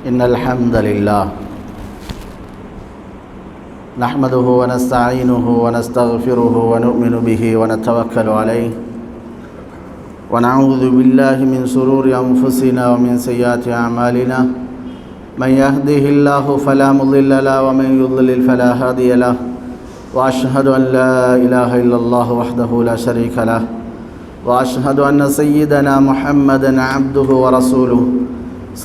إن الحمد لله نحمده ونستعينه ونستغفره ونؤمن به ونتوكل عليه ونعوذ بالله من شرور أنفسنا ومن سيئات أعمالنا من يهده الله فلا مضل له ومن يضلل فلا هادي له وأشهد أن لا إله إلا الله وحده لا شريك له وأشهد أن سيدنا محمدا عبده ورسوله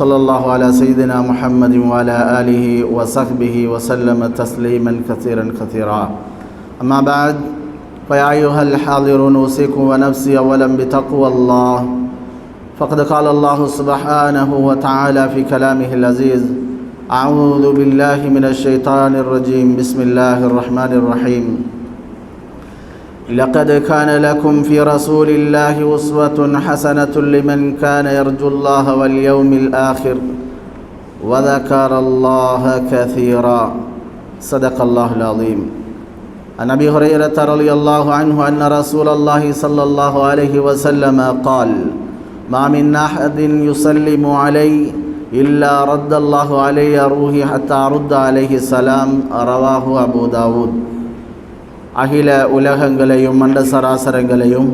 صلى الله على سيدنا محمد وعلى آله وصحبه وسلم تسليما كثيرا كثيرا أما بعد فيا أيها الحاضرون أوصيكم ونفسي أولا بتقوى الله فقد قال الله سبحانه وتعالى في كلامه العزيز أعوذ بالله من الشيطان الرجيم بسم الله الرحمن الرحيم لقد كان لكم في رسول الله أسوة حسنة لمن كان يرجو الله واليوم الآخر وذكر الله كثيرا صدق الله العظيم. عن أبي هريرة رضي الله عنه أن رسول الله صلى الله عليه وسلم قال ما من أحد يسلم علي إلا رد الله علي روحي حتى أرد عليه السلام رواه أبو داود. அகில உலகங்களையும் மண்ட சராசரங்களையும்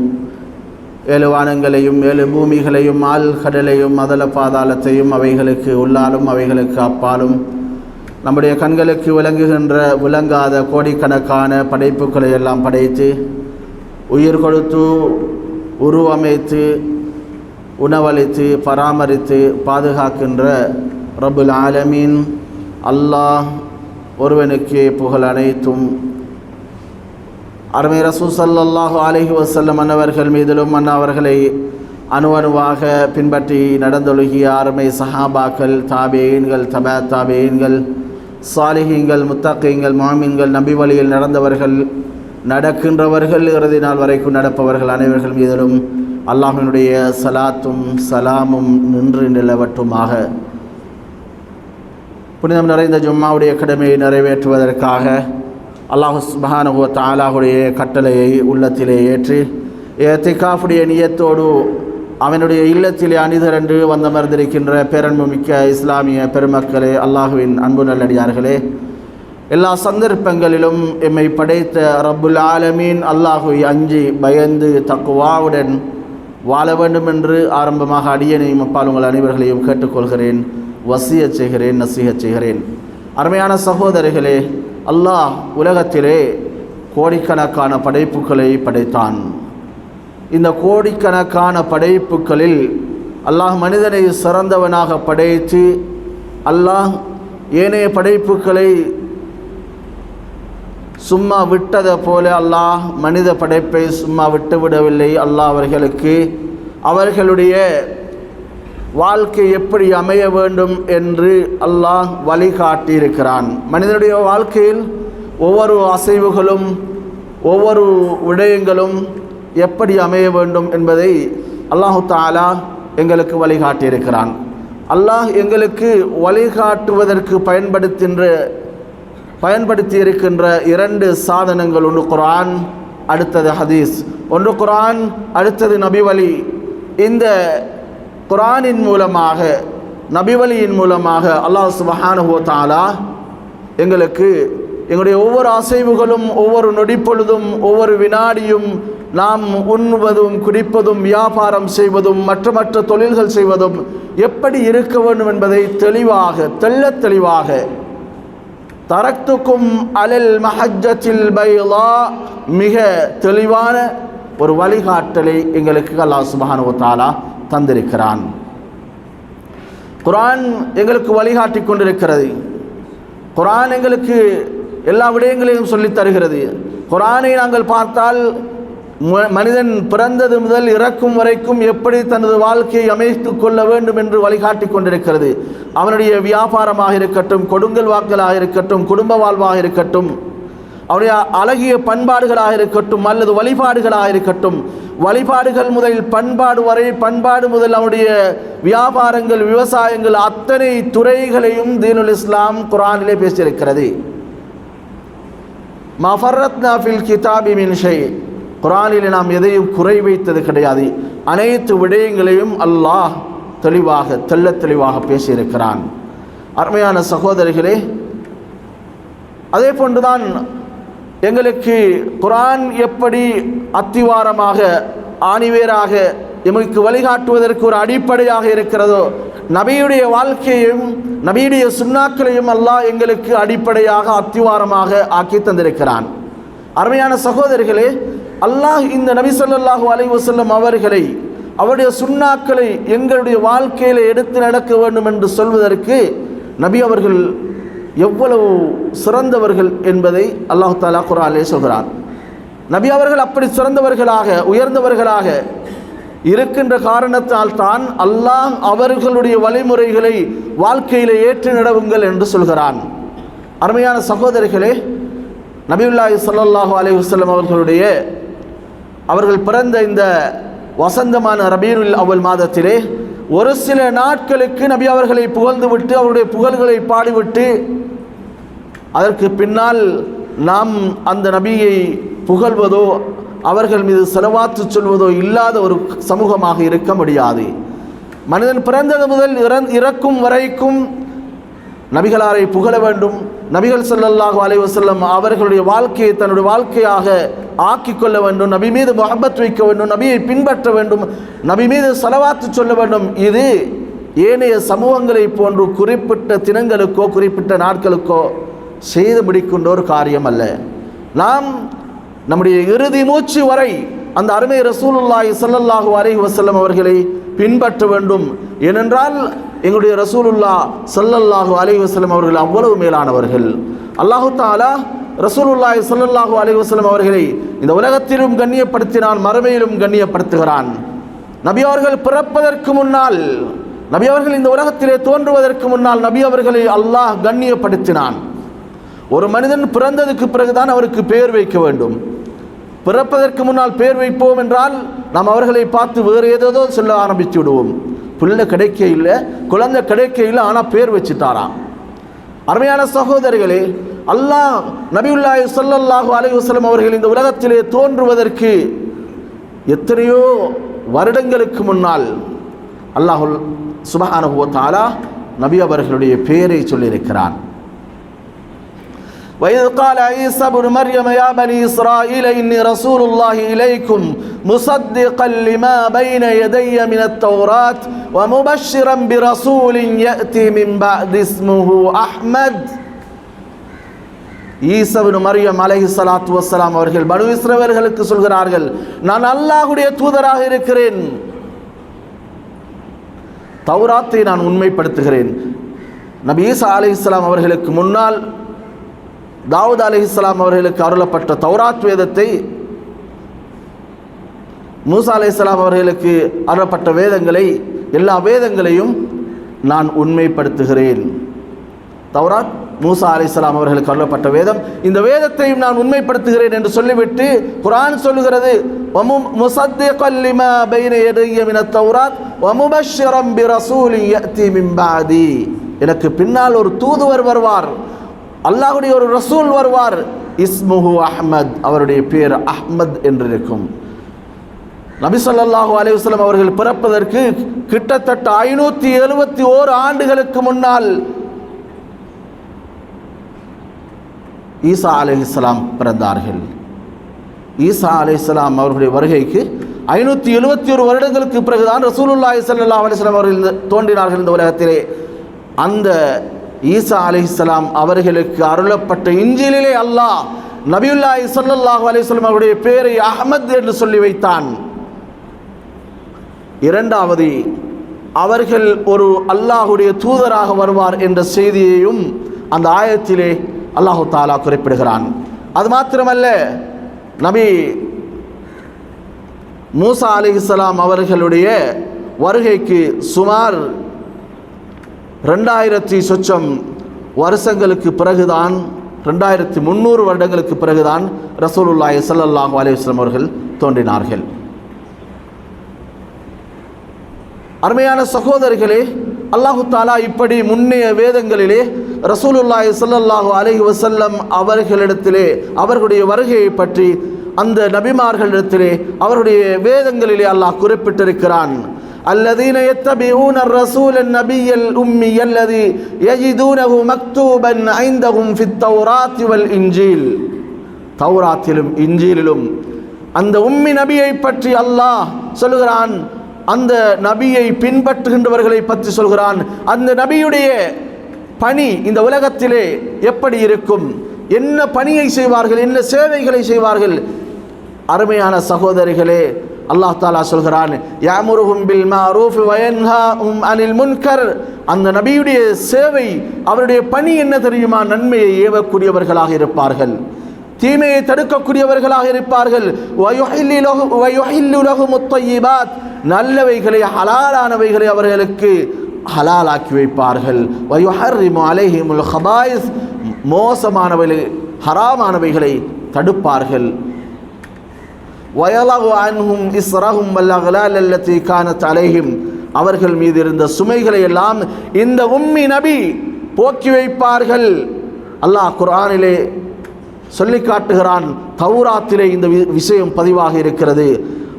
ஏழு வானங்களையும் ஏழு பூமிகளையும் ஆள் கடலையும் மதல பாதாளத்தையும் அவைகளுக்கு உள்ளாலும் அவைகளுக்கு அப்பாலும் நம்முடைய கண்களுக்கு விளங்காத கோடிக்கணக்கான படைப்புகளை எல்லாம் படைத்து உயிர் கொடுத்து உருவமைத்து உணவளித்து பராமரித்து பாதுகாக்கின்ற ரப்புல் ஆலமீன் அல்லாஹ் ஒருவனுக்கே புகழ் அனைத்தும். அருமை ரசூல் ஸல்லல்லாஹு அலைஹி வஸல்லம் அன்னவர்கள் மீதிலும் அன்னவர்களை அணுவணுவாக பின்பற்றி நடந்தொழுகிய அருமை சஹாபாக்கள், தாபியீன்கள், தபா தாபியீன்கள், சாலிஹீன்கள், முத்தகீன்கள், முஅமின்கள், நபி வழியில் நடந்தவர்கள், நடக்கின்றவர்கள், இறுதி நாள் வரைக்கும் நடப்பவர்கள் அனைவர்கள் மீதிலும் அல்லாஹ்வினுடைய சலாத்தும் சலாமும் நின்று நிலவட்டுமாக. புனிதம் நிறைந்த ஜும்மாவுடைய கடமையை நிறைவேற்றுவதற்காக அல்லாஹ் சுப்ஹானஹு வ தஆலாவுடைய கட்டளையை உள்ளத்திலே ஏற்றி இஅ்திகாஃபுடைய நியத்தோடு அவனுடைய இல்லத்திலே அணிதிரண்டு வந்தமர்ந்திருக்கின்ற பேரன்புமிக்க இஸ்லாமிய பெருமக்களே, அல்லாஹுவின் அன்பு நல்லடியார்களே, எல்லா சந்தர்ப்பங்களிலும் எம்மை படைத்த ரப்புல் ஆலமீன் அல்லாஹுவை அஞ்சி பயந்து தக்வாவுடன் வாழ வேண்டும் என்று ஆரம்பமாக அடியனையும் அப்பால் உங்கள் அனைவர்களையும் கேட்டுக்கொள்கிறேன், வசியச் செய்கிறேன், நசீஹத் செய்கிறேன். அருமையான சகோதரிகளே, அல்லாஹ் உலகத்திலே கோடிக்கணக்கான படைப்புகளை படைத்தான். இந்த கோடிக்கணக்கான படைப்புகளில் அல்லாஹ் மனிதனை சிறந்தவனாக படைத்து அல்லாஹ் ஏனைய படைப்புகளை சும்மா விட்டதை போல அல்லாஹ் மனித படைப்பை சும்மா விட்டுவிடவில்லை. அல்லாஹ் அவர்களுக்கு அவர்களுடைய வாழ்க்கை எப்படி அமைய வேண்டும் என்று அல்லாஹ் வழிகாட்டியிருக்கிறான். மனிதனுடைய வாழ்க்கையில் ஒவ்வொரு அசைவுகளும் ஒவ்வொரு விடயங்களும் எப்படி அமைய வேண்டும் என்பதை அல்லாஹு தஆலா எங்களுக்கு வழிகாட்டியிருக்கிறான். அல்லாஹ் எங்களுக்கு வழிகாட்டுவதற்கு பயன்படுத்தி இருக்கின்ற இரண்டு சாதனங்கள், ஒன்று குர்ஆன், அடுத்தது ஹதீஸ். ஒன்று குர்ஆன், அடுத்தது நபி வழி. இந்த குர்ஆனின் மூலமாக, நபி வழியின் மூலமாக அல்லாஹ் சுப்ஹானஹு வ தஆலா எங்களுக்கு எங்களுடைய ஒவ்வொரு அசைவுகளும், ஒவ்வொரு நொடிப்பொழுதும், ஒவ்வொரு வினாடியும் நாம் உண்ணுவதும் குடிப்பதும் வியாபாரம் செய்வதும் மற்ற தொழில்கள் செய்வதும் எப்படி இருக்க வேண்டும் என்பதை தெளிவாக தெளிவாக தரக்துக்கும் அலல் மஹஜ்ஜத்தில் பைலா, மிக தெளிவான ஒரு வழிகாட்டலை எங்களுக்கு அல்லாஹ் சுப்ஹானஹு வ தஆலா தந்திருக்கிறான். குர்ஆன் எங்களுக்கு வழிகாட்டி கொண்டிருக்கிறது. குர்ஆன் எங்களுக்கு எல்லா விடயங்களையும் சொல்லித் தருகிறது. குர்ஆனை நாங்கள் பார்த்தால் மனிதன் பிறந்தது முதல் இறக்கும் வரைக்கும் எப்படி தனது வாழ்க்கையை அமைத்து கொள்ள வேண்டும் என்று வழிகாட்டி கொண்டிருக்கிறது. அவனுடைய வியாபாரமாக இருக்கட்டும், கொடுங்கல் வாக்கலாக இருக்கட்டும், குடும்ப வாழ்வாக இருக்கட்டும், அவருடைய அழகிய பண்பாடுகளாக இருக்கட்டும் அல்லது வழிபாடுகளாக இருக்கட்டும், வழிபாடுகள் முதல் பண்பாடு வரை, பண்பாடு முதல் அவருடைய வியாபாரங்கள், விவசாயங்கள், அத்தனை துறைகளையும் தீனுல் இஸ்லாம் குர்ஆனிலே பேசியிருக்கிறது. மா ஃபர்ரத்னா ஃபில் கிதாபி மின் ஷை, குர்ஆனிலே நாம் எதையும் குறை வைத்தது கிடையாது. அனைத்து விடயங்களையும் அல்லாஹ் தெளிவாக தெள்ளத் தெளிவாக பேசியிருக்கிறான். அருமையான சகோதரிகளே, அதே போன்றுதான் எங்களுக்கு குர்ஆன் எப்படி அத்திவாரமாக ஆணிவேராக எமக்கு வழிகாட்டுவதற்கு ஒரு அடிப்படையாக இருக்கிறதோ, நபியுடைய வாழ்க்கையையும் நபியுடைய சுன்னாக்களையும் அல்லாஹ் எங்களுக்கு அடிப்படையாக அத்திவாரமாக ஆக்கி தந்திருக்கிறான். அருமையான சகோதரிகளே, அல்லாஹ் இந்த நபி ஸல்லல்லாஹு அலைஹி வஸல்லம் அவர்களை, அவருடைய சுன்னாக்களை எங்களுடைய வாழ்க்கையில் எடுத்து நடக்க வேண்டும் என்று சொல்வதற்கு நபி அவர்கள் எவ்வளவு சிறந்தவர்கள் என்பதை அல்லாஹ் தஆலா குர்ஆனிலே சொல்கிறான். நபி அவர்கள் அப்படி சிறந்தவர்களாக உயர்ந்தவர்களாக இருக்கின்ற காரணத்தால் தான் அல்லாஹ் அவர்களுடைய வழிமுறைகளை வாழ்க்கையில் ஏற்று நடவுங்கள் என்று சொல்கிறான். அருமையான சகோதரிகளே, நபியுல்லாஹி ஸல்லல்லாஹு அலைஹி வஸல்லம் அவர்கள் பிறந்த இந்த வசந்தமான ரபீஉல் அவ்வல் மாதத்திலே ஒரு சில நாட்களுக்கு நபி அவர்களை புகழ்ந்துவிட்டு அவருடைய புகழ்களை பாடிவிட்டு அதற்கு பின்னால் நாம் அந்த நபியை புகழ்வதோ அவர்கள் மீது ஸலவாத்து சொல்வதோ இல்லாத ஒரு சமூகமாக இருக்க முடியாது. மனிதன் பிறந்தது முதல் இறக்கும் வரைக்கும் நபிகளாரை புகழ வேண்டும். நபிகள் ஸல்லல்லாஹு அலைஹி வஸல்லம் அவர்களுடைய வாழ்க்கையை தன்னுடைய வாழ்க்கையாக ஆக்கிக் கொள்ள வேண்டும். நபி மீது முஹப்பத் வைக்க வேண்டும், நபியை பின்பற்ற வேண்டும், நபி மீது ஸலவாத்து சொல்ல வேண்டும். இது ஏனைய சமூகங்களை போன்று குறிப்பிட்ட தினங்களுக்கோ குறிப்பிட்ட நாட்களுக்கோ செய்து முடிக்கின்ற ஒரு காரியம் அல்ல. நாம் நம்முடைய இறுதி மூச்சு வரை அந்த அருமை ரசூலுல்லாஹி ஸல்லல்லாஹு அலைஹி வஸல்லம் அவர்களை பின்பற்ற வேண்டும். ஏனென்றால் எங்களுடைய ரசூலுல்லாஹ் ஸல்லல்லாஹு அலைஹி வஸல்லம் அவர்கள் அவ்வளவு மேலானவர்கள். அல்லாஹு தஆலா ரசூலுல்லாஹி ஸல்லல்லாஹு அலைஹி வஸல்லம் அவர்களை இந்த உலகத்திலும் கண்ணியப்படுத்தினான், மறுமையிலும் கண்ணியப்படுத்துகிறான். நபி அவர்கள் பிறப்பதற்கு முன்னால், நபி அவர்கள் இந்த உலகத்திலே தோன்றுவதற்கு முன்னால் நபி அவர்களை அல்லாஹ் கண்ணியப்படுத்தினான். ஒரு மனிதன் பிறந்ததுக்கு பிறகுதான் அவருக்கு பெயர் வைக்க வேண்டும். பிறப்பதற்கு முன்னால் பெயர் வைப்போம் என்றால் நாம் அவர்களை பார்த்து வேறு ஏதோ சொல்ல ஆரம்பித்து விடுவோம். பிள்ளை கிடைக்க இல்லை, குழந்தை கிடைக்க இல்லை, ஆனால் பேர் வச்சுட்டாராம். அருமையான சகோதரிகளே, அல்லாஹ் நபியுல்லாஹி ஸல்லல்லாஹு அலைஹி வஸல்லம் அவர்கள் இந்த உலகத்திலே தோன்றுவதற்கு எத்தனையோ வருடங்களுக்கு முன்னால் அல்லாஹ் சுப்ஹானஹு வ தஆலா நபி அவர்களுடைய பெயரை சொல்லியிருக்கிறான். وَإِذْ قَالَ عِيسَى ابْنُ مَرْيَمَ يَا بَنِي إِسْرَائِيلَ إِنِّي رَسُولُ اللَّهِ إِلَيْكُمْ مُصَدِّقًا لِمَا بَيْنَ يَدَيَّ مِنَ التَّوْرَاةِ وَمُبَشِّرًا بِرَسُولٍ يَأْتِي مِنْ بَعْدِي اسْمُهُ أَحْمَدُ. ஈசா இப்னு மர்யம் அலைஹிஸ்ஸலாத்து வஸ்ஸலாம் அவர்கள் பனு இஸ்ரவேலர்களுக்கு சொல்கிறார்கள், நான் அல்லாஹ்வுடைய தூதராக இருக்கிறேன், தௌராத்தை நான் உண்மைப்படுத்துகிறேன். நபி ஈசா அலைஹிஸ்ஸலாம் அவர்களுக்கு முன்னால் தாவூத் அலைஹிஸ்ஸலாம் அவர்களுக்கு அருளப்பட்ட தௌராத் வேதத்தை, மூசா அலைஹிஸ்ஸலாம் அவர்களுக்கு அருளப்பட்ட வேதங்களை, எல்லா வேதங்களையும் நான் உண்மைப்படுத்துகிறேன். தௌராத் மூசா அலைஹிஸ்ஸலாம் அவர்களுக்கு அருளப்பட்ட வேதம், இந்த வேதத்தையும் நான் உண்மைப்படுத்துகிறேன் என்று சொல்லிவிட்டு குர்ஆன் சொல்லுகிறது, முஸத்திகல் லிமா பைன யதைய மினத் தௌராத் வ முபஷ்ஷிரன் பிரசூலின் யஅதி மின் பஅதி. எனக்கு பின்னால் ஒரு தூதுவர் வருவார், அல்லாஹ்வுடைய ஒரு ரசூல் வருவார், இஸ்முஹு அஹ்மத், அவருடைய பேர் அஹ்மத் என்றிருக்கும். நபி ஸல்லல்லாஹு அலைஹி வஸல்லம் அவர்கள் பிறப்பதற்கு கிட்டத்தட்ட 571 ஆண்டுகளுக்கு முன்னால் ஈசா அலைஹிஸ்ஸலாம் பிறந்தார்கள். ஈசா அலைஹிஸ்ஸலாம் அவர்களுடைய வருகைக்கு 571 வருடங்களுக்கு பிறகுதான் ரசூலுல்லாஹி ஸல்லல்லாஹு அலைஹி வஸல்லம் அவர்கள் தோன்றினார்கள் இந்த உலகத்திலே. அந்த ஈசா அலைஹிஸ்ஸலாம் அவர்களுக்கு அருளப்பட்ட இன்ஜீலிலே அல்லாஹ் நபியுல்லாஹி ஸல்லல்லாஹு அலைஹி வஸல்லம் அவருடைய பெயரை அஹ்மத் என்று சொல்லி வைத்தான். இரண்டாவது, அவர்கள் ஒரு அல்லாஹ்வுடைய தூதராக வருவார் என்ற செய்தியையும் அந்த ஆயத்திலே அல்லாஹு தஆலா குறிப்பிடுகிறான். அது மாத்திரமல்ல, நபி மூசா அலைஹிஸ்ஸலாம் அவர்களுடைய வருகைக்கு சுமார் 2000 சொச்சம் வருஷங்களுக்கு பிறகுதான், 2300 வருடங்களுக்கு பிறகுதான் ரசூலுல்லாஹி ஸல்லல்லாஹு அலைஹி வஸல்லம் அவர்கள் தோன்றினார்கள். அருமையான சகோதரிகளே, அல்லாஹு தஆலா இப்படி முன்னைய வேதங்களிலே ரசூலுல்லாஹி ஸல்லல்லாஹு அலைஹி வஸல்லம் அவர்களிடத்திலே அவர்களுடைய வருகையை பற்றி அந்த நபிமார்களிடத்திலே அவருடைய வேதங்களிலே அல்லாஹ் குறிப்பிட்டிருக்கிறான். الذين يتبعون الرسول النبي الأمي الذي يجدونه مكتوبا عندهم في التوراة والإنجيل. தௌராத்திலும் இன்ஜீலிலும் அந்த உம்மி நபியை பற்றி அல்லாஹ் சொல்கிறான். அந்த நபியை பின்பற்றுகின்றவர்களை பற்றி சொல்கிறான். அந்த நபியுடைய பணி இந்த உலகத்திலே எப்படி இருக்கும், என்ன பணியை செய்வார்கள், என்ன சேவைகளை செய்வார்கள். அருமையான சகோதரிகளே, அல்லாஹ் தாலா சொல்கிறான், யாமுருஹும் பில் மஅரூஃப் வ யன்ஹாஹும் அனில் முன்கர். அந்த நபியுடைய சேவை, அவருடைய பணி என்ன தெரியுமா? நன்மையை ஏவக்கூடியவர்களாக இருப்பார்கள், தீமையை தடுக்கக்கூடியவர்களாக இருப்பார்கள். வயுஹில்லு லஹுமுத் தய்யிபாத், நல்லவைகளை ஹலாலானவைகளை அவர்களுக்கு ஹலாலாக்கி வைப்பார்கள். வயுஹர்ரிமு அலைஹிமுல் ஹபாயிஸ், மோசமானவைகளை ஹராமானவைகளை தடுப்பார்கள். வயலகு அன்ஹும் இஸ்ரஹும் வல் அக்லால் அல்லதி கானத் அலைஹிம், அவர்கள் மீது இருந்த சுமைகளை எல்லாம் இந்த உம்மி நபி போக்கி வைப்பார்கள். அல்லாஹ் குர்ஆனிலே சொல்லி காட்டுகிறான். தௌராத்திலே இந்த விஷயம் பதிவாக இருக்கிறது.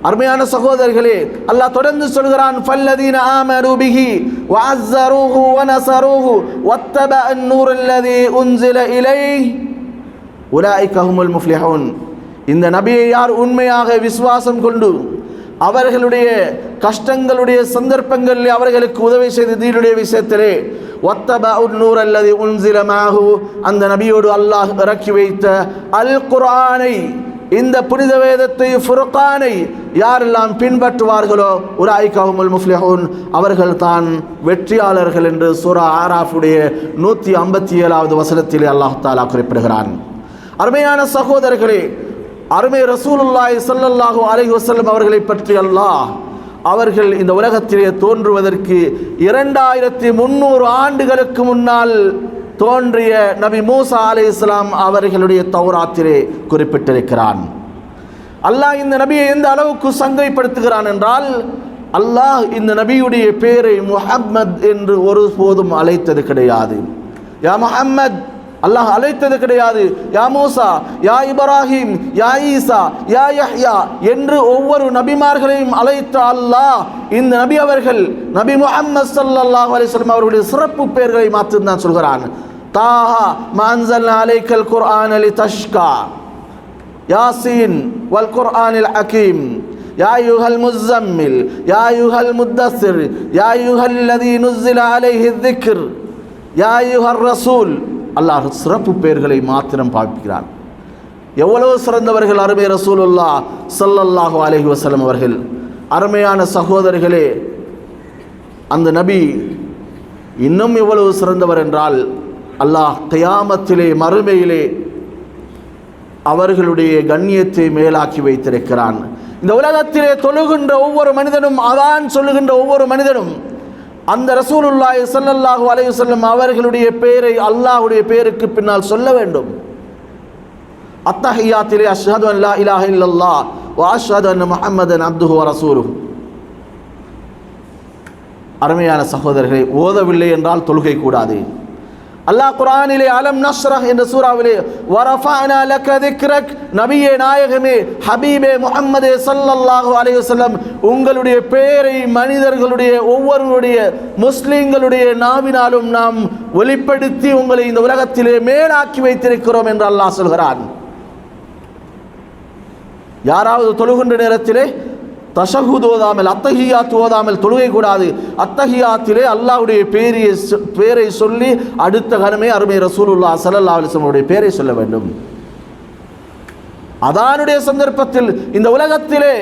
அருமையான சகோதரர்களே, அல்லாஹ் தொடர்ந்து சொல்கிறான், ஃபல்லதீன ஆமனூ பிஹி வஅஸ்ஸரூஹு வனஸரூஹு வத்தபஅன் நூரல்லதீ உன்ஸில இலைஹி உலாயிக ஹுமுல் முஃப்லிஹூன். இந்த நபியை யார் உண்மையாக விசுவாசம் கொண்டு அவர்களுடைய கஷ்டங்களுடைய சந்தர்ப்பங்களில் அவர்களுக்கு உதவி செய்த தீனுடைய விஷயத்திலே வத்தபஅன் நூரல்லதீ உன்ஸில மஅஹு, அந்த நபியோடு அல்லாஹ் இறக்கி வைத்த அல் குர்ஆனை, இந்த புனித வேதத்தை, ஃபுர்கானை யாரெல்லாம் பின்பற்றுவார்களோ உலாயிக ஹுமுல் முஃப்லிஹூன், அவர்கள் தான் வெற்றியாளர்கள் என்று சூரா ஆராஃபுடைய 157வது வசனத்திலே அல்லாஹ் தஆலா குறிப்பிடுகிறான். அருமையான சகோதரர்களே, அருமை ரசூலுல்லாஹி ஸல்லல்லாஹு அலைஹி வஸல்லம் அவர்களை பற்றி அல்லாஹ் அவர்கள் இந்த உலகத்திலே தோன்றுவதற்கு 2300 ஆண்டுகளுக்கு முன்னால் தோன்றிய நபி மூசா அலைஹிஸ்ஸலாம் அவர்களுடைய தௌராத்திலே குறிப்பிட்டிருக்கிறான். அல்லாஹ் இந்த நபியை எந்த அளவுக்கு சங்கைப்படுத்துகிறான் என்றால், அல்லாஹ் இந்த நபியுடைய பெயரை முஹம்மத் என்று ஒருபோதும் அழைத்தது கிடையாது. யா முஹம்மத் அல்லாஹ் அழைத்தது கிடையாது. யா மூசா, யா இப்ராஹிம், யா ஈசா, யா யஹ்யா என்று ஒவ்வொரு நபிமார்களையும் அழைத்த அல்லாஹ் இந்த நபி அவர்கள் நபி முஹம்மது ஸல்லல்லாஹு அலைஹி வஸல்லம் அவர்களுடைய சிறப்பு பெயர்களை மாற்றித்தான் சொல்கிறான். தாஹா மா அன்ஸல்னா அலைக்கல் குர்ஆன லிதஷ்கா, யாசீன் வல் குர்ஆனில் ஹகீம், யா அய்யுஹல் முஸம்மில், யா அய்யுஹல் முத்தஸிர், யா அய்யுஹல்லதீ நுஸ்ஸில அலைஹி ذிக்ர், யா அய்யுஹர் ரசூல். அல்லாஹ் சிறப்பு பெயர்களை மாத்திரம் பாவிக்கிறான். எவ்வளவு சிறந்தவர்கள் அருமை ரசூலுல்லாஹ் ஸல்லல்லாஹு அலைஹி வஸல்லம் அவர்கள். அருமையான சகோதரர்களே, அந்த நபி இன்னும் எவ்வளவு சிறந்தவர் என்றால், அல்லாஹ் கியாமத்திலே மறுமையிலே அவர்களுடைய கண்ணியத்தை மேலாக்கி வைத்திருக்கிறான். இந்த உலகத்திலே தொழுகின்ற ஒவ்வொரு மனிதனும், அதான் சொல்லுகின்ற ஒவ்வொரு மனிதனும் அந்த ரசூலுல்லாஹி ஸல்லல்லாஹு அலைஹி வஸல்லம் அவர்களுடைய பெயரை அல்லாஹ்வுடைய பெயருக்கு பின்னால் சொல்ல வேண்டும். அத்தஹியாத்திலே அஷ்ஹது அன் லா இலாஹ இல்லல்லாஹ் வ அஷ்ஹது அன்ன முஹம்மதன் அப்துஹு வ ரசூலுஹு. அருமையான சகோதரர்களை, ஓதவில்லை என்றால் தொழுகை கூடாது. அல்லாஹ் குர்ஆனிலே அலம் நஷ்ரஹ் என்ற சூராவிலே வரஃபஅனா லக திக்ரக், நபியே நாயகமே ஹபீபே முஹம்மதே ஸல்லல்லாஹு அலைஹி வஸல்லம், உங்களுடைய பெயரை மனிதர்களுடைய ஒவ்வொருவருடைய முஸ்லிம்களுடைய நாவினாலும் நாம் வெளிப்படுத்தி உங்களை இந்த உலகத்திலே மேலாக்கி வைத்திருக்கிறோம் என்று அல்லாஹ் சொல்கிறான். யாராவது தொழுகின்ற நேரத்திலே தஷஹுத் ஓதாமல், அத்தஹியாத் ஓதாமல் தொழுகை கூடாது. அத்தஹியாத்திலே அல்லாஹ்வுடைய பெயரை சொல்லி அடுத்த கணமே அருமை ரசூலுல்லாஹ் ஸல்லல்லாஹு அலைஹி வஸல்லம் உடைய பெயரை சொல்ல வேண்டும். அதானுடைய சந்தர்ப்பத்தில் இந்த உலகத்திலே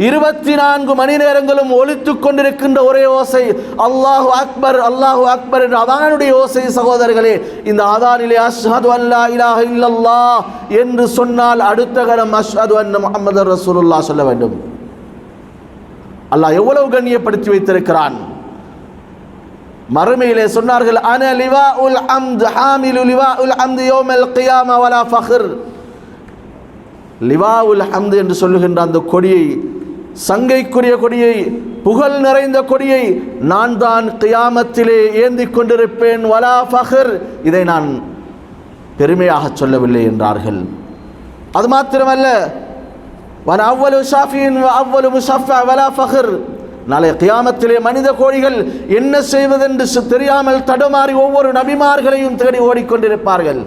24 மணி நேரங்களும் ஒலித்துக் கொண்டிருக்கின்ற ஒரே ஓசை அல்லாஹு அக்பர், அல்லாஹு அக்பர் என்ற அதானுடைய ஓசை. சகோதரர்களே, இந்த அதானிலே அஷ்ஹது அன் லா இலாஹ இல்லல்லாஹ் என்று சொன்னால் அடுத்த கணம் அஷ்ஹது அன்ன முஹம்மதர் ரசூலுல்லாஹ் சொல்ல வேண்டும். அல்லாஹ் எவ்வளவு கண்ணியப்படுத்தி வைத்திருக்கிறான். மறுமையிலே சொன்னார்கள், அன லிவாஉல் ஹம்த் ஹாமிலு லிவாஉல் ஹம்த் யௌமல் கியாமா வலா ஃபக்ர். லிவாஉல் ஹம்த் என்று சொல்லுகின்ற அந்த கொடியை, சங்கைக்குரிய கொடியை, புகழ் நிறைந்த கொடியை நான் தான் கியாமத்திலே ஏந்தி கொண்டிருப்பேன். வலா ஃபக்ர், இதை நான் பெருமையாக சொல்லவில்லை என்றார்கள். அது மாத்திரமல்ல, வன அவ்வளு ஷாஃபியின் அவ்வளு முஷஃபா வலா ஃபக்ர், நாளை கியாமத்திலே மனித கோழிகள் என்ன செய்வதென்று தெரியாமல் தடுமாறி ஒவ்வொரு நபிமார்களையும் தேடி ஓடிக்கொண்டிருப்பார்கள்.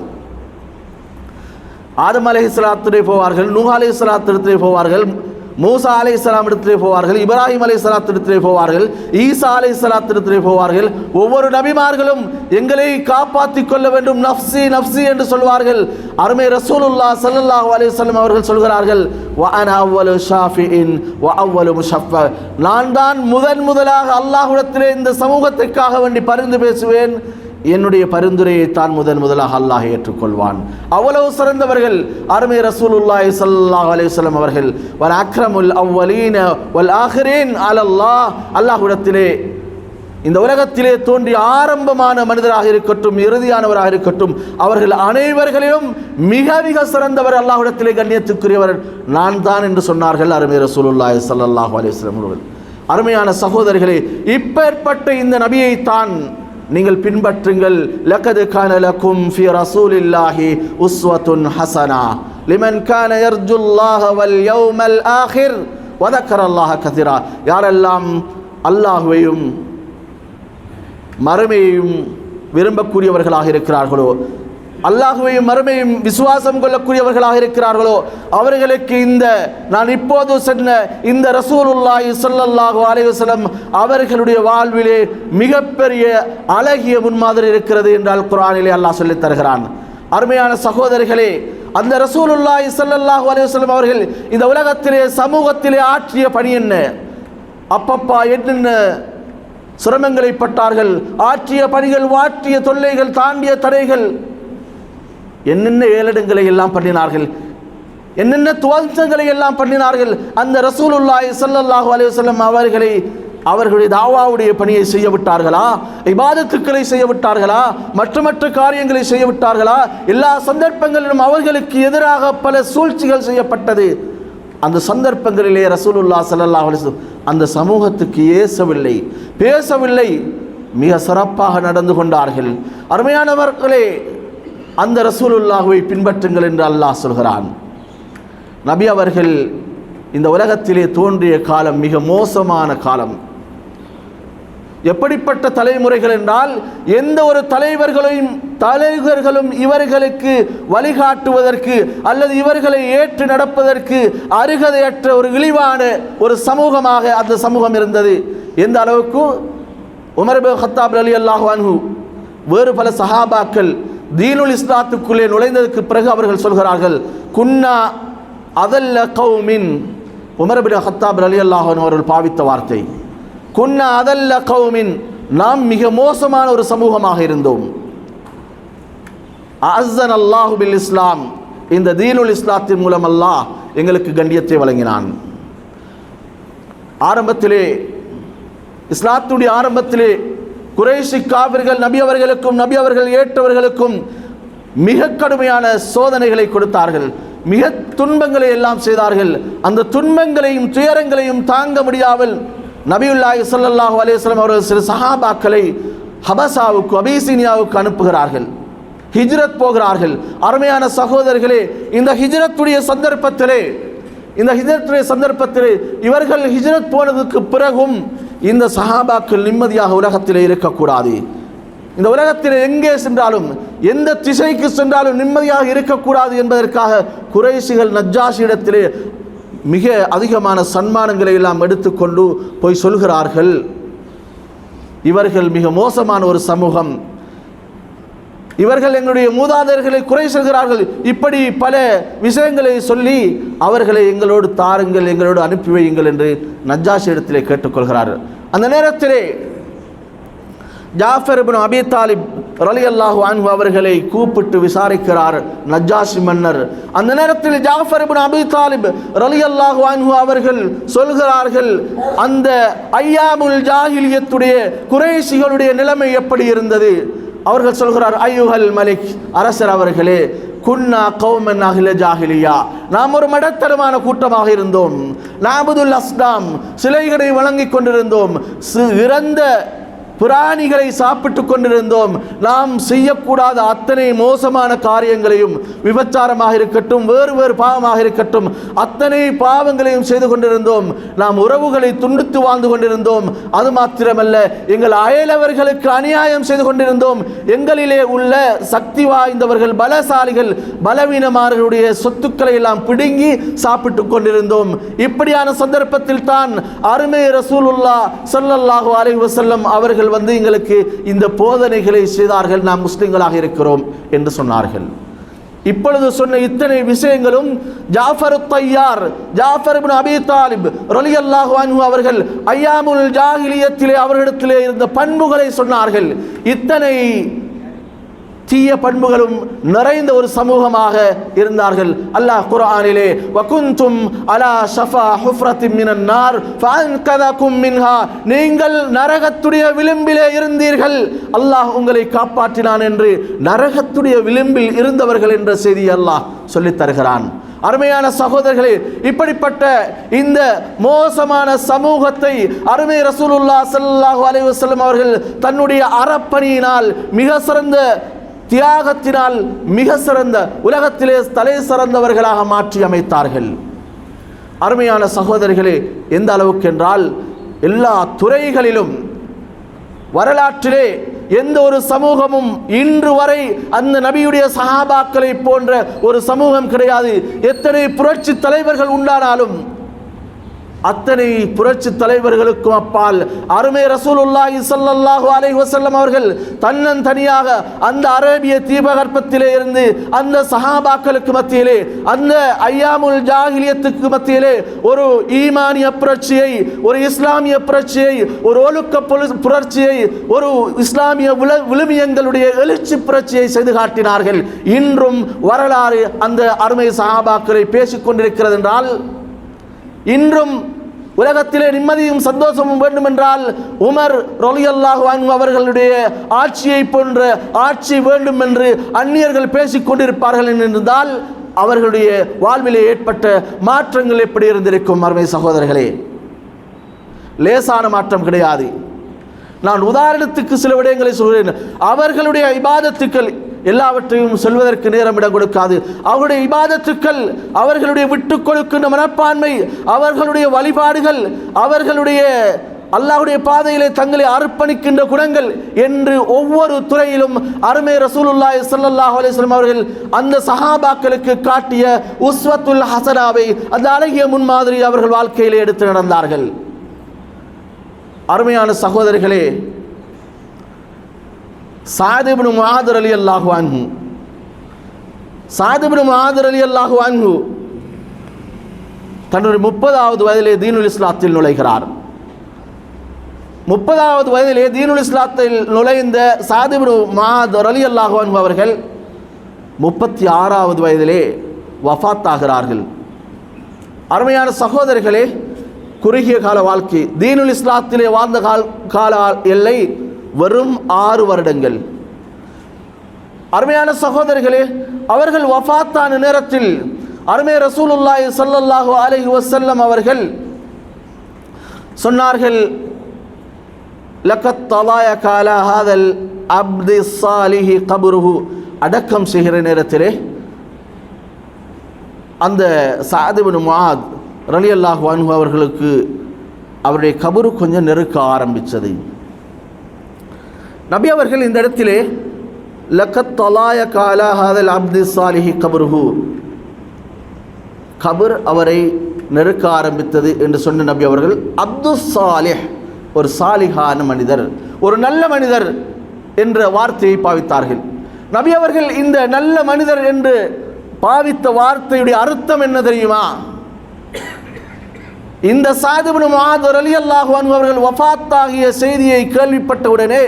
ஆதம் அலைஹிஸ்ஸலாத்திலே போவார்கள், நூஹ் அலைஹிஸ்ஸலாத்திலே போவார்கள், மூசா அலைஹிஸ்ஸலாம் இடத்திலே போவார்கள், இப்ராஹிம் அலைஹிஸ்ஸலாத்திலே போவார்கள், ஈசா அலைஹிஸ்ஸலாத்திலே போவார்கள். ஒவ்வொரு நபிமார்களும் எங்களை காப்பாற்றிக் கொள்ள வேண்டும், நஃப்சி நஃப்சி என்று சொல்வார்கள். அருமை ரசூலுல்லாஹ் ஸல்லல்லாஹு அலைஹி வஸல்லம் அவர்கள் சொல்கிறார்கள், வ அன அவ்வலு ஷாஃபிஇன் வ அவ்வலு முஷஃபா, நான் தான் முதலாக அல்லாஹ்விடத்திலே இந்த சமூகத்திற்காக வேண்டி பரிந்து பேசுவேன், என்னுடைய பரிந்துரையை தான் முதலாக அல்லாஹ் ஏற்றுக்கொள்வான். அவ்வளவு சிறந்தவர்கள் அருமை ரசூலுல்லாஹி ஸல்லல்லாஹு அலைஹி வஸல்லம் அவர்கள். வல் அக்ரமுல் அவ்வலீன வல் ஆகிரீன் அலல்லாஹ், அல்லாஹ்விடத்திலே இந்த உலகத்திலே தோன்றிய ஆரம்பமான மனிதராக இருக்கட்டும், இறுதியானவராக இருக்கட்டும், அவர்கள் அனைவர்களிலும் மிக மிக சிறந்தவர், அல்லாஹ்விடத்திலே கண்ணியத்துக்குரியவர் நான் தான் என்று சொன்னார்கள் அருமை ரசூலுல்லாஹி ஸல்லல்லாஹு அலைஹி வஸல்லம் அவர்கள். அருமையான சகோதரர்களே, இப்பேற்பட்ட இந்த நபியை தான் நீங்கள் பின்பற்றுங்கள். லகத் கான லகும் ஃபீ ரசூலில்லாஹி உஸ்வத்துன் ஹஸனா லிமன் கான யர்ஜுல்லாஹ வல் யௌமல் ஆகிர் வ ذكرல்லாஹ கஸீரா. யாரெல்லாம் அல்லாஹ்வையும் மறுமையையும் விரும்பக்கூடியவர்களாக இருக்கிறார்களோ, அல்லாஹ்வையும் மறுமையும் விசுவாசம் கொள்ளக்கூடியவர்களாக இருக்கிறார்களோ, அவர்களுக்கு இந்த நான் இப்போது சொன்ன இந்த ரசூலுல்லாஹி ஸல்லல்லாஹு அலைஹி வஸல்லம் அவர்களுடைய வாழ்விலே மிகப்பெரிய அழகிய முன்மாதிரி இருக்கிறது என்றால் குர்ஆனிலே அல்லாஹ் சொல்லித் தருகிறான். அருமையான சகோதரர்களே, அந்த ரசூலுல்லாஹி ஸல்லல்லாஹு அலைஹி வஸல்லம் அவர்கள் இந்த உலகத்திலே சமூகத்திலே ஆற்றிய பணி என்ன, அப்பப்பா என்னென்ன சிரமங்களை பட்டார்கள், ஆற்றிய பணிகள், வாற்றிய தொல்லைகள், தாண்டிய தடைகள், என்னென்ன ஏளனங்களை எல்லாம் பண்ணினார்கள், என்னென்ன துவம்சங்களை எல்லாம் பண்ணினார்கள். அந்த ரசூலுல்லாஹி ஸல்லல்லாஹு அலைஹி வஸல்லம் அவர்களை அவர்களுடைய தாவாவுடைய பணியை செய்ய விட்டார்களா, இபாதத்துக்களை செய்ய விட்டார்களா, மற்ற காரியங்களை செய்ய விட்டார்களா? எல்லா சந்தர்ப்பங்களிலும் அவர்களுக்கு எதிராக பல சூழ்ச்சிகள் செய்யப்பட்டது. அந்த சந்தர்ப்பங்களிலே ரசூலுல்லாஹி ஸல்லல்லாஹு அலைஹி வஸல்லம் அந்த சமூகத்துக்கு ஏசவில்லை, பேசவில்லை, மிக சிறப்பாக நடந்து கொண்டார்கள். அருமையானவர்களே, அந்த ரசூலுல்லாஹ்வை பின்பற்றுங்கள் என்று அல்லாஹ் சொல்கிறான். நபி அவர்கள் இந்த உலகத்திலே தோன்றிய காலம் மிக மோசமான காலம். எப்படிப்பட்ட தலைமுறைகள் என்றால், எந்த ஒரு தலைவர்களும் இவர்களுக்கு வழிகாட்டுவதற்கு அல்லது இவர்களை ஏற்று நடப்பதற்கு அருகதையற்ற ஒரு இழிவான ஒரு சமூகமாக அந்த சமூகம் இருந்தது. எந்த அளவுக்கு உமர் இப்னு கத்தாப் ரலியல்லாஹு அன்ஹு வேறு பல சஹாபாக்கள் தீனுல் இஸ்லாத்துக்குள்ளே நுழைந்ததற்கு பிறகு அவர்கள் சொல்கிறார்கள், குன்னா அதல்ல கௌமின். உமர் இப்னு கத்தாப் ரலியல்லாஹு அன்ஹு அவர்கள் பாவித்த வார்த்தை, குன்னா அதல்ல கௌமின், நாம் மிக மோசமான ஒரு சமூகமாக இருந்தோம். அஸ்ஸன் அல்லாஹு பில் இஸ்லாம், இந்த தீனுல் இஸ்லாத்தின் மூலம் அல்லாஹ் எங்களுக்கு கண்ணியத்தை வழங்கினான். ஆரம்பத்திலே, இஸ்லாத்துடைய ஆரம்பத்திலே குறைஷி காபிர்கள் நபி அவர்களுக்கும் நபி அவர்கள் ஏற்றவர்களுக்கும் மிக கடுமையான சோதனைகளை கொடுத்தார்கள், மிக துன்பங்களை எல்லாம் செய்தார்கள். அந்த துன்பங்களையும் துயரங்களையும் தாங்க முடியாமல் நபியுல்லாஹி ஸல்லல்லாஹு அலைஹி வஸல்லம் அவர்கள் சில சஹாபாக்களை ஹபசாவுக்கு, அபிசீனியாவுக்கு அனுப்புகிறார்கள், ஹிஜ்ரத் போகிறார்கள். அருமையான சகோதரர்களே, இந்த ஹிஜ்ரத்துடைய சந்தர்ப்பத்திலே இவர்கள் ஹிஜ்ரத் போனதுக்கு பிறகும் இந்த சஹாபாக்கள் நிம்மதியாக உலகத்திலே இருக்கக்கூடாது. இந்த உலகத்தில் எங்கே சென்றாலும், எந்த திசைக்கு சென்றாலும் நிம்மதியாக இருக்கக்கூடாது என்பதற்காக குறைஷிகள் நஜ்ஜாஷியிடத்திலே மிக அதிகமான சன்மானங்களை எல்லாம் எடுத்துக்கொண்டு போய் சொல்கிறார்கள், இவர்கள் மிக மோசமான ஒரு சமூகம், இவர்கள் எங்களுடைய மூதாதையர்களை குறை சொல்கிறார்கள். இப்படி பல விஷயங்களை சொல்லி அவர்களை எங்களோடு தாருங்கள், எங்களோடு அனுப்பி வையுங்கள் என்று நஜ்ஜாஷி இடத்திலே கேட்டுக்கொள்கிறார்கள். அந்த நேரத்திலே ஜாஃபர் இப்னு அபி தாலிப் ரலியல்லாஹு அன்ஹு அவர்களை கூப்பிட்டு விசாரிக்கிறார் நஜ்ஜாஷி மன்னர். அந்த நேரத்தில் ஜாஃபர் இப்னு அபி தாலிப் ரலியல்லாஹு அன்ஹு அவர்கள் சொல்கிறார்கள், அந்த ஐயாமுல் ஜாஹிலியத்துடைய குறைஷிகளுடைய நிலைமை எப்படி இருந்தது? அவர்கள் சொல்கிறார், ஐயுஹல் மலிக், அரசர் அவர்களே, குன்னா கௌமன் அஹ்ல ஜாஹிலியா, நாம் ஒரு மடத்தரமான கூட்டமாக இருந்தோம். நாபுதுல் அஸ்லாம், சிலைகளை வழங்கிக் கொண்டிருந்தோம். இறந்த பிராணிகளை சாப்பிட்டு கொண்டிருந்தோம். நாம் செய்யக்கூடாத அத்தனை மோசமான காரியங்களையும், விபச்சாரமாக இருக்கட்டும், வேறு வேறு பாவமாக இருக்கட்டும், அத்தனை பாவங்களையும் செய்து கொண்டிருந்தோம். நாம் உறவுகளை துண்டித்து வாழ்ந்து கொண்டிருந்தோம். அது மாத்திரமல்ல, எங்கள் அயலவர்களுக்கு அநியாயம் செய்து கொண்டிருந்தோம். எங்களிலே உள்ள சக்தி வாய்ந்தவர்கள், பலசாலிகள், பலவீனமானவர்களுடைய சொத்துக்களை எல்லாம் பிடுங்கி சாப்பிட்டு கொண்டிருந்தோம். இப்படியான சந்தர்ப்பத்தில் தான் அருமை ரசூலுல்லாஹ் ஸல்லல்லாஹு அலைஹி வஸல்லம் அவர்கள் எங்களுக்கு இந்த போதனைகளை செய்தார்கள். நாம் முஸ்லிம்களாக இருக்கிறோம் என்று சொன்னார்கள். இப்பொழுது சொன்ன இத்தனை விஷயங்களும் ஜாஃபர் தையார், ஜாஃபர் இப்னு அபி தாலிப் ரலியல்லாஹு அன்ஹு அவர்கள் அய்யாமுல் ஜாஹிலியத்திலே அவர்களிடத்திலே இருந்த பண்புகளை சொன்னார்கள். இத்தனை தீய பண்புகளும் நிறைந்த ஒரு சமூகமாக இருந்தார்கள். அல்லாஹ் குர்ஆனிலே வகுந்தும் அலா ஷஃபா ஹுஃப்ரத்தின் மினன் நார் ஃபஅன்கதகும் மின்ஹா, நீங்கள் நரகத்துடைய விளிம்பிலே இருந்தீர்கள், அல்லாஹ் உங்களை காப்பாற்றினான் என்று நரகத்துடைய விளிம்பில் இருந்தவர்கள் என்ற செய்தி அல்லாஹ் சொல்லித் தருகிறான். அருமையான சகோதரர்களே, இப்படிப்பட்ட இந்த மோசமான சமூகத்தை அருமை ரசூலுல்லாஹ் ஸல்லல்லாஹு அலைஹி வஸல்லம் அவர்கள் தன்னுடைய அறப்பணியினால், மிக சிறந்த தியாகத்தினால், மிக சிறந்த உலகத்திலே தலை சிறந்தவர்களாக மாற்றி அமைத்தார்கள். அருமையான சகோதரிகளே, எந்த அளவுக்கு என்றால் எல்லா துறைகளிலும் வரலாற்றிலே எந்த ஒரு சமூகமும் இன்று வரை அந்த நபியுடைய சஹாபாக்களை போன்ற ஒரு சமூகம் கிடையாது. எத்தனை புரட்சி தலைவர்கள் உண்டானாலும் அத்தனை புரட்சி தலைவர்களுக்கும் அப்பால் அருமை ரசூலுல்லாஹி ஸல்லல்லாஹு அலைஹி வஸல்லம் அவர்கள் தன்னந்தனியாக அந்த அரேபிய தீபகற்பத்திலே இருந்து அந்த சஹாபாக்களுக்கு மத்தியிலே, அந்த ஐயாமுல் ஜாஹிலியத்துக்கு மத்தியிலே ஒரு ஈமானிய புரட்சியை, ஒரு இஸ்லாமிய புரட்சியை, ஒரு ஒழுக்க புரட்சியை, ஒரு இஸ்லாமிய விழுமியங்களுடைய எழுச்சி புரட்சியை செய்து காட்டினார்கள். இன்றும் வரலாறு அந்த அருமை சஹாபாக்களை பேசிக் கொண்டிருக்கிறது என்றால், இன்றும் உலகத்திலே நிம்மதியும் சந்தோஷமும் வேண்டுமென்றால் உமர் ரலியல்லாஹு அன்ஹு அவர்களுடைய ஆட்சியை போன்ற ஆட்சி வேண்டும் என்று அந்நியர்கள் பேசிக் கொண்டிருப்பார்கள் என்றால் அவர்களுடைய வாழ்விலே ஏற்பட்ட மாற்றங்கள் எப்படி இருந்திருக்கும்? அருமை சகோதரர்களே, லேசான மாற்றம் கிடையாது. நான் உதாரணத்துக்கு சில விடயங்களை சொல்கிறேன். அவர்களுடைய இபாதத்துக்கள் எல்லாவற்றையும் சொல்வதற்கு நேரம் இடம் கொடுக்காது. அவர்களுடைய இபாதத்துக்கள், அவர்களுடைய விட்டுக் கொடுக்கின்ற மனப்பான்மை, அவர்களுடைய வழிபாடுகள், அவர்களுடைய அல்லாஹ்வுடைய பாதையிலே தங்களை அர்ப்பணிக்கின்ற குணங்கள் என்று ஒவ்வொரு துறையிலும் அருமை ரசூலுல்லாஹி ஸல்லல்லாஹு அலைஹி வஸல்லம் அவர்கள் அந்த சஹாபாக்களுக்கு காட்டிய உஸ்வத்துல் ஹஸனாவை, அந்த அழகிய முன்மாதிரி அவர்கள் வாழ்க்கையிலே எடுத்து நடந்தார்கள். அருமையான சகோதரர்களே, சாத் இப்னு முஆத் ரலியல்லாஹு அன்ஹு, சாத் இப்னு முஆத் ரலியல்லாஹு அன்ஹு தன்னுடைய 30வது வயதிலே தீனுல் இஸ்லாத்தில் நுழைகிறார். 30வது வயதிலே தீனுல் இஸ்லாத்தில் நுழைந்த சாத் இப்னு முஆத் ரலியல்லாஹு அன்ஹு அவர்கள் 36வது வயதிலே வஃபாத் ஆகிறார்கள். அருமையான சகோதரர்களே, குறுகிய கால வாழ்க்கை, தீனுல் இஸ்லாத்திலே வாழ்ந்த கால எல்லை வெறும் 6 வருடங்கள். அருமையான சகோதரர்களே, அவர்கள் வஃபாத்தான நேரத்தில் அருமை ரசூலுல்லாஹி ஸல்லல்லாஹு அலைஹி வஸல்லம் அவர்கள் சொன்னார்கள், லகத் தலாயக அலா ஹாதல் அப்தி ஸாலிஹி கப்ருஹு. அடக்கம் செய்கிற நேரத்திலே அந்த சாத் இப்னு முஆத் ரலியல்லாஹு அன்ஹு அவர்களுக்கு அவருடைய கபரு கொஞ்சம் நெருக்க ஆரம்பித்தது. நபி அவர்கள் இந்த இடத்திலே லகத் தலாயக அலா ஹாதல் அப்தி ஸாலிஹி கப்ருஹு, கபர் அவரை நெருக்க ஆரம்பித்தது என்று சொன்ன நபி அவர்கள் அப்துஸ் சாலிஹ், ஒரு சாலிஹான மனிதர், ஒரு நல்ல மனிதர் என்ற வார்த்தையை பாவித்தார்கள். நபி அவர்கள் இந்த நல்ல மனிதர் என்று பாவித்த வார்த்தையுடைய அர்த்தம் என்ன தெரியுமா? இந்த சாத் இப்னு முஆத் ரலியல்லாஹு அன்ஹு அவர்கள் வஃபாத்தாகிய செய்தியை கேள்விப்பட்டவுடனே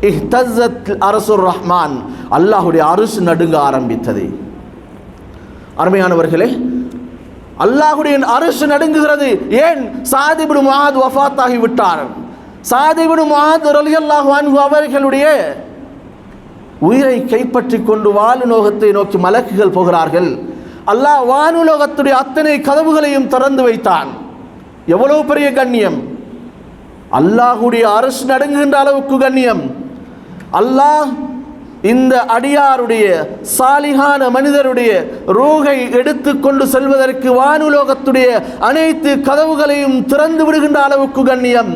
இஹ்தஸத் அரசுர் ரஹ்மான், அல்லாஹ்வுடைய அரிஷ் நடுங்க ஆரம்பித்தது. அருமையானவர்களே, அல்லாஹ்வுடைய அரிஷ் நடுங்குகிறது. ஏன்? சாத் இப்னு முஆத் வஃபாத்தாகி விட்டார். சாத் இப்னு முஆத் ரலியல்லாஹு அன்ஹு அவர்களுடைய உயிரை கைப்பற்றி கொண்டு வானுலோகத்தை நோக்கி மலக்குகள் போகிறார்கள். அல்லாஹ் வானுலோகத்துடைய அத்தனை கதவுகளையும் திறந்து வைத்தான். எவ்வளவு பெரிய கண்ணியம்! அல்லாஹுடைய அரசு நடுங்குகின்ற அளவுக்கு கண்ணியம். அல்லாஹ் இந்த அடியாருடைய சாலிகான மனிதருடைய ரூஹை எடுத்து கொண்டு செல்வதற்கு வானுலோகத்துடைய அனைத்து கதவுகளையும் திறந்து விடுகின்ற அளவுக்கு கண்ணியம்.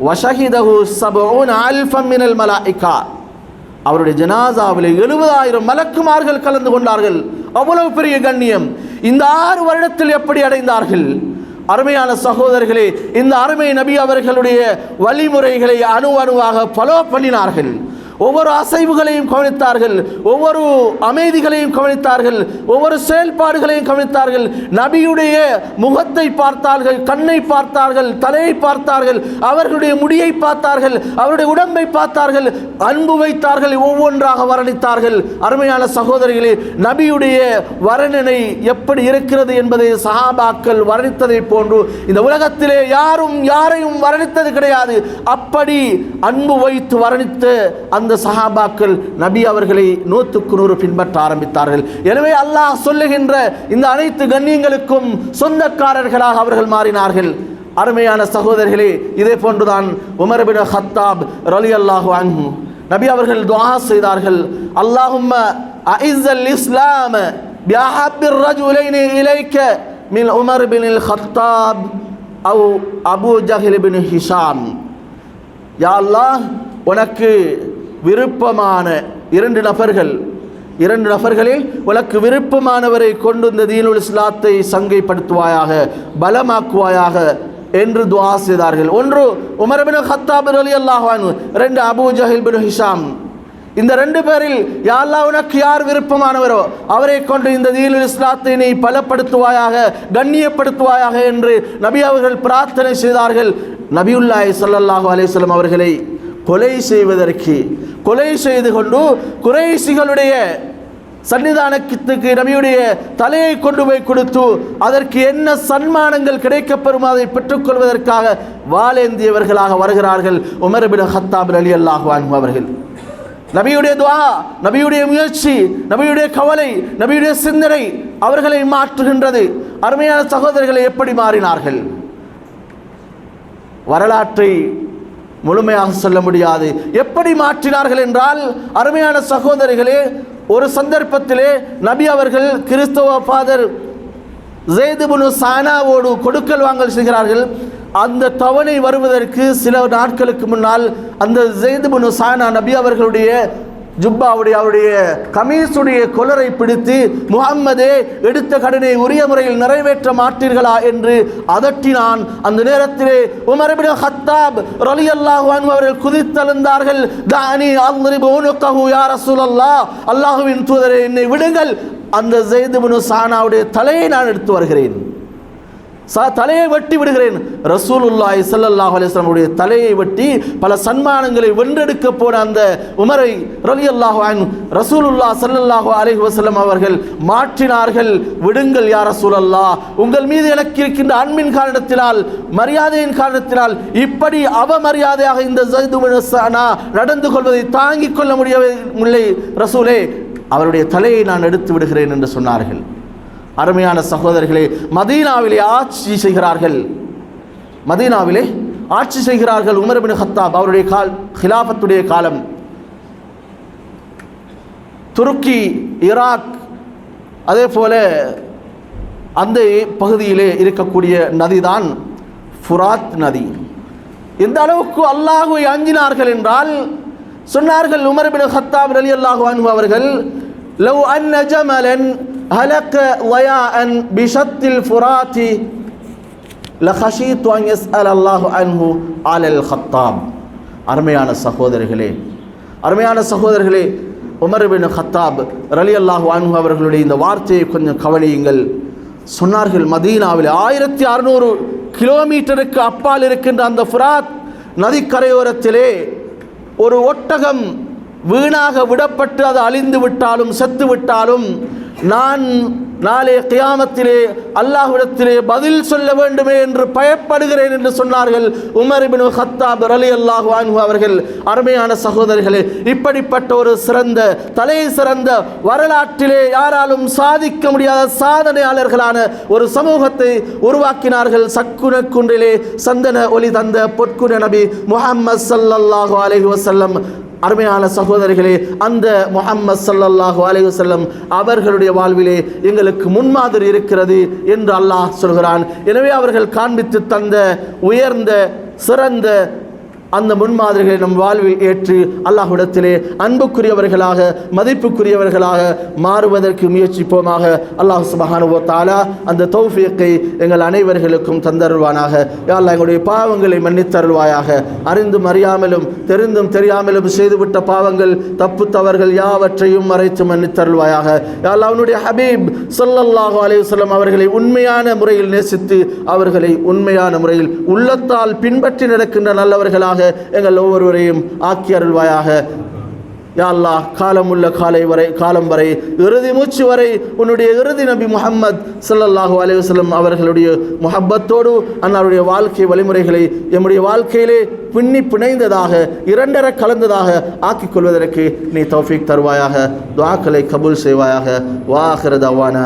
வஷஹிதஹு 70,000 மினல் மலாயிகா, அவருடைய ஜனாசாவிலே 70,000 மலக்குமார்கள் கலந்து கொண்டார்கள். அவ்வளவு பெரிய கண்ணியம். இந்த 6 வருடத்தில் எப்படி அடைந்தார்கள்? அருமையான சகோதரர்களே, இந்த அருமை நபி அவர்களுடைய வழிமுறைகளை அணுவாக ஃபாலோ பண்ணினார்கள். ஒவ்வொரு அசைவுகளையும் கவனித்தார்கள், ஒவ்வொரு அமைதிகளையும் கவனித்தார்கள், ஒவ்வொரு செயல்பாடுகளையும் கவனித்தார்கள். நபியுடைய முகத்தை பார்த்தார்கள், கண்ணை பார்த்தார்கள், தலையை பார்த்தார்கள், அவர்களுடைய முடியை பார்த்தார்கள், அவருடைய உடம்பை பார்த்தார்கள், அன்பு வைத்தார்கள், ஒவ்வொன்றாக வர்ணித்தார்கள். அருமையான சகோதரிகளே, நபியுடைய வர்ணனை எப்படி இருக்கிறது என்பதை சஹாபாக்கள் வர்ணித்ததை போன்று இந்த உலகத்திலே யாரும் யாரையும் வர்ணித்தது கிடையாது. அப்படி அன்பு வைத்து வர்ணித்த அந்த சஹாபாக்கள் நபி அவர்களை 100க்கு 100 பின்பற்ற ஆரம்பித்தார்கள். எனவே அல்லாஹ் சொல்லுகின்ற இந்த அனைத்து கண்ணியங்களுக்கும் சொந்தக்காரர்களாக அவர்கள் மாறினார்கள். அருமையான சகோதரர்களே, இதே போன்றுதான் உமர் பின் கத்தாப் ரலியல்லாஹு அன்ஹு நபி அவர்கள் துஆ செய்தார்கள். அல்லாஹும்ம அஇஸ்ஸல் இஸ்லாம் பிஅஹப்பிர் ரஜுலைனி இலைக மின் உமர் பின் கத்தாப் அவ் அபூ ஜஹல் பின் ஹிஷாம். யா அல்லாஹ், உனக்கு விருப்பமான 2 நபர்களில் உனக்கு விருப்பமானவரை கொண்டு இந்த தீனுல் இஸ்லாத்தை சங்கைப்படுத்துவாயாக, பலமாக்குவாயாக என்று துஆ செய்தார்கள். ஒன்று உமர் பின் கத்தாப் ரலியல்லாஹு அன்ஹு, 2 அபூ ஜஹல் பின் ஹிஷாம். இந்த 2 பேரில் யா அல்லாஹ், உனக்கு யார் விருப்பமானவரோ அவரை கொண்டு இந்த தீனுல் இஸ்லாத்தை நீ பலப்படுத்துவாயாக, கண்ணியப்படுத்துவாயாக என்று நபி அவர்கள் பிரார்த்தனை செய்தார்கள். நபியுல்லாஹி ஸல்லல்லாஹு அலைஹி வஸல்லம் அவர்களை கொலை செய்து கொண்டு குறைஷிகளுடைய சன்னிதானத்துக்கு நபியுடைய தலையை கொண்டு போய் கொடுத்து அதற்கு என்ன சன்மானங்கள் கிடைக்கப்பெறும் அதை பெற்றுக்கொள்வதற்காக வாளேந்தியவர்களாக வருகிறார்கள் உமர் பின் கத்தாப் ரலியல்லாஹு அன்ஹு அவர்கள். நபியுடைய துஆ, நபியுடைய முயற்சி, நபியுடைய கவலை, நபியுடைய சிந்தனை அவர்களை மாற்றுகின்றது. அருமையான சகோதரர்களை, எப்படி மாறினார்கள்? வரலாற்றை முழுமையாக சொல்ல முடியாது. எப்படி மாற்றினார்கள் என்றால், அருமையான சகோதரிகளே, ஒரு சந்தர்ப்பத்திலே நபி அவர்கள் கிறிஸ்தவ ஃபாதர் ஸைத் இப்னு சானாவோடு கொடுக்கல் வாங்கல் செய்கிறார்கள். அந்த தவணை வருவதற்கு சில நாட்களுக்கு முன்னால் அந்த ஸைத் இப்னு சானா நபி அவர்களுடைய ஜுப்பாவுடைய அவருடைய கமீசுடைய கொலரை பிடித்து, முஹம்மதே, எடுத்த கடனை உரிய முறையில் நிறைவேற்ற மாட்டீர்களா என்று அதட்டினான். அந்த நேரத்திலே உமர் இப்னு கத்தாப் ரலியல்லாஹு அன்ஹு அவர்கள் குதித்தெழுந்தார்கள். தானி அல்ரிபு உனுகஹு யா ரசூலல்லாஹ், அல்லாஹ்வின் தூதரே, என்னை விடுங்கள், அந்த ஸைத் இப்னு சானாவுடைய தலையை நான் எடுத்து வருகிறேன், தலையை வெட்டி விடுகிறேன். ரசூலுல்லாஹி ஸல்லல்லாஹு அலைஹி வஸல்லம் உடைய தலையை வெட்டி பல சன்மானங்களை வென்றெடுக்க போன அந்த உமரை ரலியல்லாஹு அன்ஹு ரசூலுல்லாஹ் ஸல்லல்லாஹு அலைஹி வஸல்லம் அவர்கள் மாற்றினார்கள். விடுங்கள் யா ரசூலல்லாஹ், உங்கள் மீது எனக்கு இருக்கின்ற அன்பின் காரணத்தினால், மரியாதையின் காரணத்தினால் இப்படி அவமரியாதையாக இந்த ஸைத் இப்னு சானா நடந்து கொள்வதை தாங்கிக் கொள்ள முடியவில்லை ரசூலே, அவருடைய தலையை நான் எடுத்து விடுகிறேன் என்று சொன்னார்கள். அருமையான சகோதரர்களே, மதீனாவிலே ஆட்சி செய்கிறார்கள் உமர் பின் கத்தாப். அவருடைய ஹிலாஃபத்துடைய காலம். துருக்கி, ஈராக், அதே போல அந்த பகுதியிலே இருக்கக்கூடிய நதிதான் ஃபுராத் நதி. எந்த அளவுக்கு அல்லாஹ்வை அஞ்சினார்கள் என்றால், சொன்னார்கள் உமர் பின் கத்தாப் ரலியல்லாஹு அன்ஹு அவர்கள், லவ் அன்ன ஜமலன் ஹலக வயாஅன் பிஷத்தில் ஃபுராத்தி லஹஷீது அன் யஸ்அல் அல்லாஹு அன்ஹு அலல் கத்தாப். அருமையான சகோதரர்களே, உமர் பின் கத்தாப் ரலியல்லாஹு அன்ஹு அவர்களுடைய இந்த வார்த்தையை கொஞ்சம் கவனியுங்கள். சொன்னார்கள், மதீனாவில் 1600 கிலோமீட்டருக்கு அப்பால் இருக்கின்ற அந்த ஃபுராத் நதிக்கரையோரத்திலே ஒரு ஒட்டகம் வீணாக விடப்பட்டு அது அழிந்து விட்டாலும் செத்து விட்டாலும் நான் நாளே கியாமத்திலே அல்லாஹ்விடத்திலே பதில் சொல்ல வேண்டுமே என்று பயப்படுகிறேன் என்று சொன்னார்கள் உமர் இப்னு கத்தாப் ரலியல்லாஹு அன்ஹு அவர்கள். அருமையான சகோதரர்களே, இப்படிப்பட்ட ஒரு சிறந்த தலை சிறந்த வரலாற்றிலே யாராலும் சாதிக்க முடியாத சாதனையாளர்களான ஒரு சமூகத்தை உருவாக்கினார்கள். சக்குன குன்றிலே சந்தன ஒளி தந்த பொற்குன நபி முஹம்மது ஸல்லல்லாஹு அலைஹி வஸல்லம். அருமையான சகோதரிகளே, அந்த முஹம்மது ஸல்லல்லாஹு அலைஹி வஸல்லம் அவர்களுடைய வாழ்விலே எங்களுக்கு முன்மாதிரி இருக்கிறது என்று அல்லாஹ் சொல்கிறான். எனவே அவர்கள் காண்பித்து தந்த உயர்ந்த சிறந்த அந்த முன்மாதிரிகளை நம் வாழ்வில் ஏற்று அல்லாஹ்விடத்திலே அன்புக்குரியவர்களாக மதிப்புக்குரியவர்களாக மாறுவதற்கு முயற்சிப்போமாக. அல்லாஹ் சுப்ஹானஹு வ தஆலா அந்த தௌஃபீக்கை எங்கள் அனைவர்களுக்கும் தந்தருள்வானாக. யா அல்லாஹ், எங்களுடைய பாவங்களை மன்னித்தருள்வாயாக. அறிந்தும் அறியாமலும் தெரிந்தும் தெரியாமலும் செய்துவிட்ட பாவங்கள் தப்பு தவறுகள் யாவற்றையும் மறைத்து மன்னித்தருள்வாயாக. யா அல்லாஹ், அவனுடைய ஹபீப் ஸல்லல்லாஹு அலைஹி வஸல்லம் அவர்களை உண்மையான முறையில் நேசித்து அவர்களை உண்மையான முறையில் உள்ளத்தால் பின்பற்றி நடக்கின்ற நல்லவர்களாக எங்கள் ஒவ்வொருவரையும் ஆக்கி அருள்வாயாக. யா அல்லாஹ், காலமுள்ள காலம் வரை இறுதி மூச்சு வரை உன்னுடைய இறுதி நபி முஹம்மது ஸல்லல்லாஹு அலைஹி வஸல்லம் அவர்களுடைய முஹப்பத்தோடு அன்னாருடைய வாழ்க்கை வழிமுறைகளை எம்முடைய வாழ்க்கையிலே பின்னி பிணைந்ததாக இரண்டர கலந்ததாக ஆக்கிக் கொள்வதற்கு நீ தௌஃபீக் தருவாயாக. துஆக்களை கபூல் செய்வாயாக. வா ஆகிரு தஅவானா